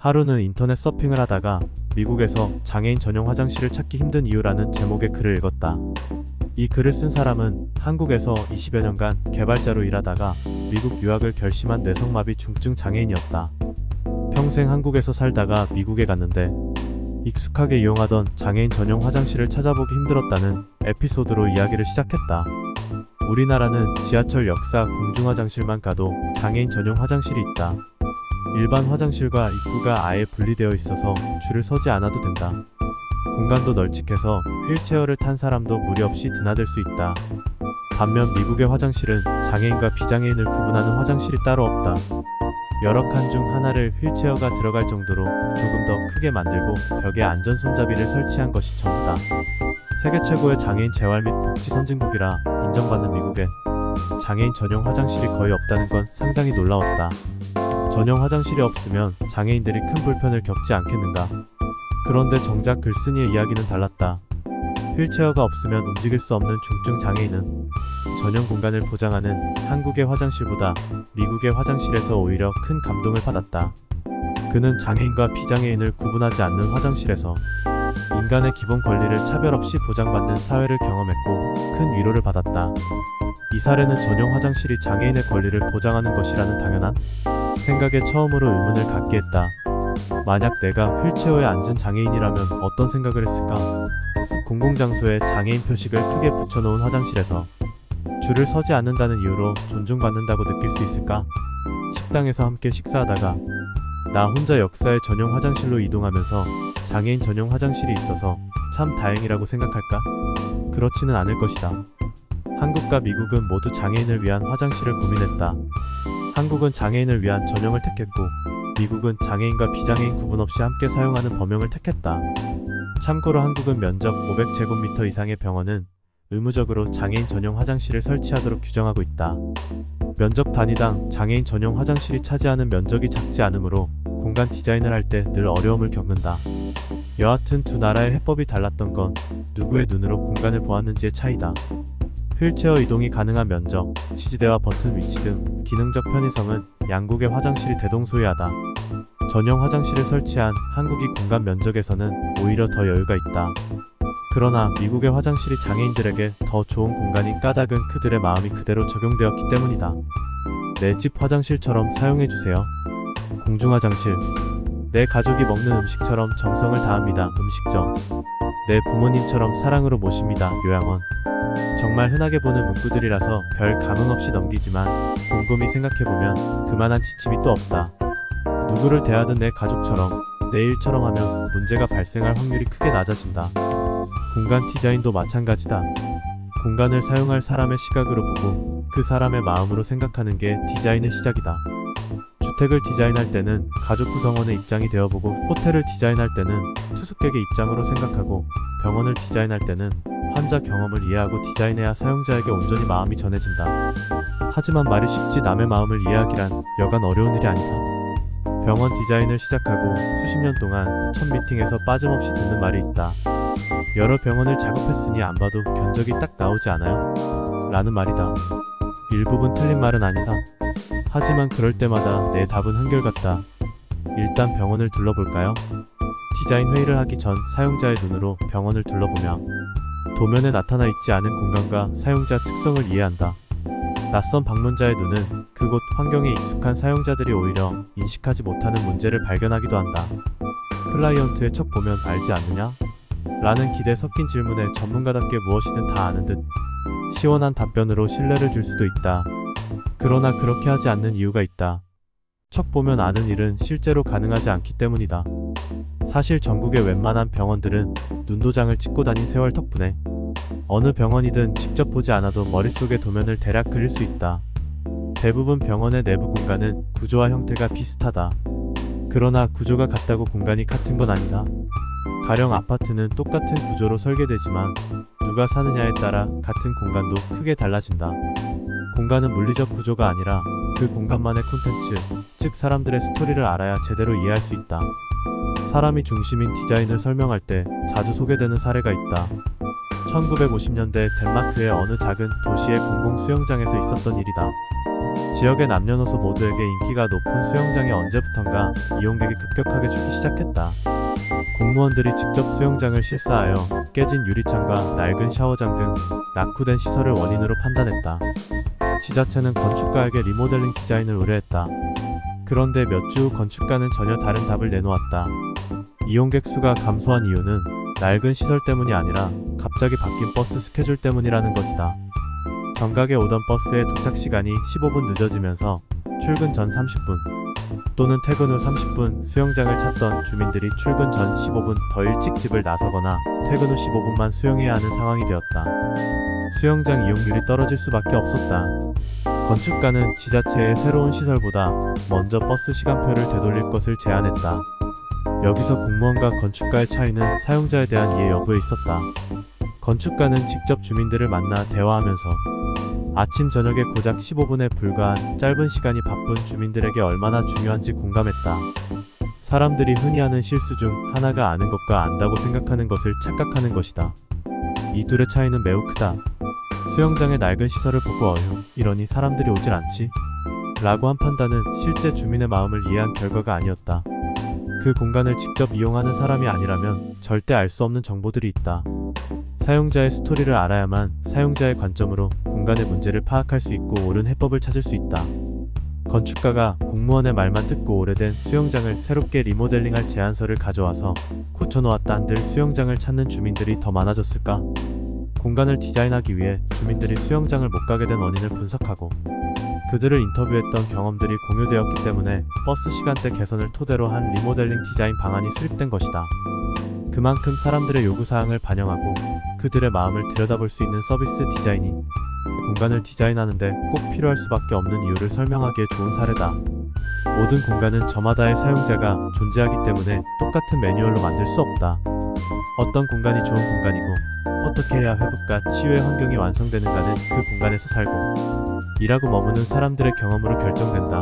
하루는 인터넷 서핑을 하다가 미국에서 장애인 전용 화장실을 찾기 힘든 이유라는 제목의 글을 읽었다. 이 글을 쓴 사람은 한국에서 20여 년간 개발자로 일하다가 미국 유학을 결심한 뇌성마비 중증 장애인이었다. 평생 한국에서 살다가 미국에 갔는데 익숙하게 이용하던 장애인 전용 화장실을 찾아보기 힘들었다는 에피소드로 이야기를 시작했다. 우리나라는 지하철 역사 공중화장실만 가도 장애인 전용 화장실이 있다. 일반 화장실과 입구가 아예 분리되어 있어서 줄을 서지 않아도 된다. 공간도 널찍해서 휠체어를 탄 사람도 무리 없이 드나들 수 있다. 반면 미국의 화장실은 장애인과 비장애인을 구분하는 화장실이 따로 없다. 여러 칸 중 하나를 휠체어가 들어갈 정도로 조금 더 크게 만들고 벽에 안전 손잡이를 설치한 것이 전부다. 세계 최고의 장애인 재활 및 복지 선진국이라 인정받는 미국에 장애인 전용 화장실이 거의 없다는 건 상당히 놀라웠다. 전용 화장실이 없으면 장애인들이 큰 불편을 겪지 않겠는가? 그런데 정작 글쓴이의 이야기는 달랐다. 휠체어가 없으면 움직일 수 없는 중증 장애인은 전용 공간을 보장하는 한국의 화장실보다 미국의 화장실에서 오히려 큰 감동을 받았다. 그는 장애인과 비장애인을 구분하지 않는 화장실에서 인간의 기본 권리를 차별 없이 보장받는 사회를 경험했고 큰 위로를 받았다. 이 사례는 전용 화장실이 장애인의 권리를 보장하는 것이라는 당연한 생각에 처음으로 의문을 갖게 했다. 만약 내가 휠체어에 앉은 장애인이라면 어떤 생각을 했을까? 공공장소에 장애인 표식을 크게 붙여놓은 화장실에서 줄을 서지 않는다는 이유로 존중받는다고 느낄 수 있을까? 식당에서 함께 식사하다가 나 혼자 역사의 전용 화장실로 이동하면서 장애인 전용 화장실이 있어서 참 다행이라고 생각할까? 그렇지는 않을 것이다. 한국과 미국은 모두 장애인을 위한 화장실을 고민했다. 한국은 장애인을 위한 전용을 택했고 미국은 장애인과 비장애인 구분 없이 함께 사용하는 범용을 택했다. 참고로 한국은 면적 500제곱미터 이상의 병원은 의무적으로 장애인 전용 화장실을 설치하도록 규정하고 있다. 면적 단위당 장애인 전용 화장실이 차지하는 면적이 작지 않으므로 공간 디자인을 할 때 늘 어려움을 겪는다. 여하튼 두 나라의 해법이 달랐던 건 누구의 눈으로 공간을 보았는지의 차이다. 휠체어 이동이 가능한 면적, 지지대와 버튼 위치 등 기능적 편의성은 양국의 화장실이 대동소이하다. 전용 화장실을 설치한 한국이 공간 면적에서는 오히려 더 여유가 있다. 그러나 미국의 화장실이 장애인들에게 더 좋은 공간인 까닭은 그들의 마음이 그대로 적용되었기 때문이다. 내 집 화장실처럼 사용해주세요. 공중화장실. 내 가족이 먹는 음식처럼 정성을 다합니다. 음식점. 내 부모님처럼 사랑으로 모십니다. 요양원. 정말 흔하게 보는 문구들이라서 별 감흥 없이 넘기지만 곰곰이 생각해보면 그만한 지침이 또 없다. 누구를 대하든 내 가족처럼, 내 일처럼 하면 문제가 발생할 확률이 크게 낮아진다. 공간 디자인도 마찬가지다. 공간을 사용할 사람의 시각으로 보고 그 사람의 마음으로 생각하는 게 디자인의 시작이다. 주택을 디자인할 때는 가족 구성원의 입장이 되어보고 호텔을 디자인할 때는 투숙객의 입장으로 생각하고 병원을 디자인할 때는 환자 경험을 이해하고 디자인해야 사용자에게 온전히 마음이 전해진다. 하지만 말이 쉽지 남의 마음을 이해하기란 여간 어려운 일이 아니다. 병원 디자인을 시작하고 수십 년 동안 첫 미팅에서 빠짐없이 듣는 말이 있다. 여러 병원을 작업했으니 안 봐도 견적이 딱 나오지 않아요? 라는 말이다. 일부분 틀린 말은 아니다. 하지만 그럴 때마다 내 답은 한결같다. 일단 병원을 둘러볼까요? 디자인 회의를 하기 전 사용자의 눈으로 병원을 둘러보며 도면에 나타나 있지 않은 공간과 사용자 특성을 이해한다. 낯선 방문자의 눈은 그곳 환경에 익숙한 사용자들이 오히려 인식하지 못하는 문제를 발견하기도 한다. 클라이언트의 척 보면 알지 않느냐? 라는 기대 섞인 질문에 전문가답게 무엇이든 다 아는 듯 시원한 답변으로 신뢰를 줄 수도 있다. 그러나 그렇게 하지 않는 이유가 있다. 척 보면 아는 일은 실제로 가능하지 않기 때문이다. 사실 전국의 웬만한 병원들은 눈도장을 찍고 다닌 세월 덕분에 어느 병원이든 직접 보지 않아도 머릿속에 도면을 대략 그릴 수 있다. 대부분 병원의 내부 공간은 구조와 형태가 비슷하다. 그러나 구조가 같다고 공간이 같은 건 아니다. 가령 아파트는 똑같은 구조로 설계되지만 누가 사느냐에 따라 같은 공간도 크게 달라진다. 공간은 물리적 구조가 아니라 그 공간만의 콘텐츠, 즉 사람들의 스토리를 알아야 제대로 이해할 수 있다. 사람이 중심인 디자인을 설명할 때 자주 소개되는 사례가 있다. 1950년대 덴마크의 어느 작은 도시의 공공 수영장에서 있었던 일이다. 지역의 남녀노소 모두에게 인기가 높은 수영장이 언제부턴가 이용객이 급격하게 줄기 시작했다. 공무원들이 직접 수영장을 실사하여 깨진 유리창과 낡은 샤워장 등 낙후된 시설을 원인으로 판단했다. 지자체는 건축가에게 리모델링 디자인을 의뢰했다. 그런데 몇 주 후 건축가는 전혀 다른 답을 내놓았다. 이용객 수가 감소한 이유는 낡은 시설 때문이 아니라 갑자기 바뀐 버스 스케줄 때문이라는 것이다. 정각에 오던 버스의 도착 시간이 15분 늦어지면서 출근 전 30분 또는 퇴근 후 30분 수영장을 찾던 주민들이 출근 전 15분 더 일찍 집을 나서거나 퇴근 후 15분만 수영해야 하는 상황이 되었다. 수영장 이용률이 떨어질 수밖에 없었다. 건축가는 지자체의 새로운 시설보다 먼저 버스 시간표를 되돌릴 것을 제안했다. 여기서 공무원과 건축가의 차이는 사용자에 대한 이해 여부에 있었다. 건축가는 직접 주민들을 만나 대화하면서 아침 저녁에 고작 15분에 불과한 짧은 시간이 바쁜 주민들에게 얼마나 중요한지 공감했다. 사람들이 흔히 하는 실수 중 하나가 아는 것과 안다고 생각하는 것을 착각하는 것이다. 이 둘의 차이는 매우 크다. 수영장의 낡은 시설을 보고 어휴, 이러니 사람들이 오질 않지? 라고 한 판단은 실제 주민의 마음을 이해한 결과가 아니었다. 그 공간을 직접 이용하는 사람이 아니라면 절대 알 수 없는 정보들이 있다. 사용자의 스토리를 알아야만 사용자의 관점으로 공간의 문제를 파악할 수 있고 옳은 해법을 찾을 수 있다. 건축가가 공무원의 말만 듣고 오래된 수영장을 새롭게 리모델링할 제안서를 가져와서 고쳐놓았다 한들 수영장을 찾는 주민들이 더 많아졌을까? 공간을 디자인하기 위해 주민들이 수영장을 못 가게 된 원인을 분석하고 그들을 인터뷰했던 경험들이 공유되었기 때문에 버스 시간대 개선을 토대로 한 리모델링 디자인 방안이 수립된 것이다. 그만큼 사람들의 요구사항을 반영하고 그들의 마음을 들여다볼 수 있는 서비스 디자인이 공간을 디자인하는데 꼭 필요할 수밖에 없는 이유를 설명하기에 좋은 사례다. 모든 공간은 저마다의 사용자가 존재하기 때문에 똑같은 매뉴얼로 만들 수 없다. 어떤 공간이 좋은 공간이고 어떻게 해야 회복과 치유의 환경이 완성되는가는 그 공간에서 살고 일하고 머무는 사람들의 경험으로 결정된다.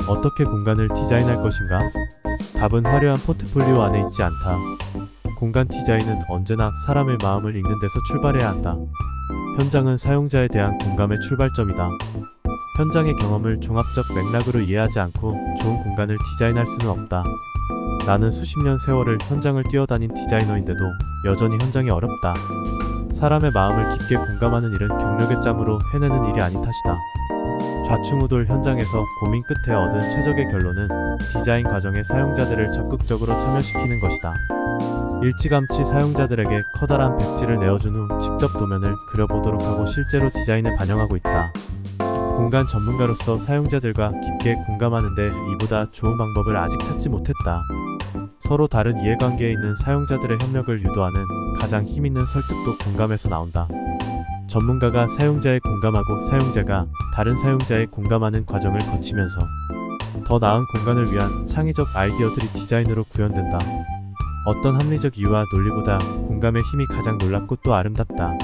어떻게 공간을 디자인할 것인가? 답은 화려한 포트폴리오 안에 있지 않다. 공간 디자인은 언제나 사람의 마음을 읽는 데서 출발해야 한다. 현장은 사용자에 대한 공감의 출발점이다. 현장의 경험을 종합적 맥락으로 이해하지 않고 좋은 공간을 디자인할 수는 없다. 나는 수십 년 세월을 현장을 뛰어다닌 디자이너인데도 여전히 현장이 어렵다. 사람의 마음을 깊게 공감하는 일은 경력의 짬으로 해내는 일이 아닌 탓이다. 좌충우돌 현장에서 고민 끝에 얻은 최적의 결론은 디자인 과정에 사용자들을 적극적으로 참여시키는 것이다. 일찌감치 사용자들에게 커다란 백지를 내어준 후 직접 도면을 그려보도록 하고 실제로 디자인에 반영하고 있다. 공간 전문가로서 사용자들과 깊게 공감하는데 이보다 좋은 방법을 아직 찾지 못했다. 서로 다른 이해관계에 있는 사용자들의 협력을 유도하는 가장 힘있는 설득도 공감에서 나온다. 전문가가 사용자에 공감하고 사용자가 다른 사용자에 공감하는 과정을 거치면서 더 나은 공간을 위한 창의적 아이디어들이 디자인으로 구현된다. 어떤 합리적 이유와 논리보다 공감의 힘이 가장 놀랍고 또 아름답다.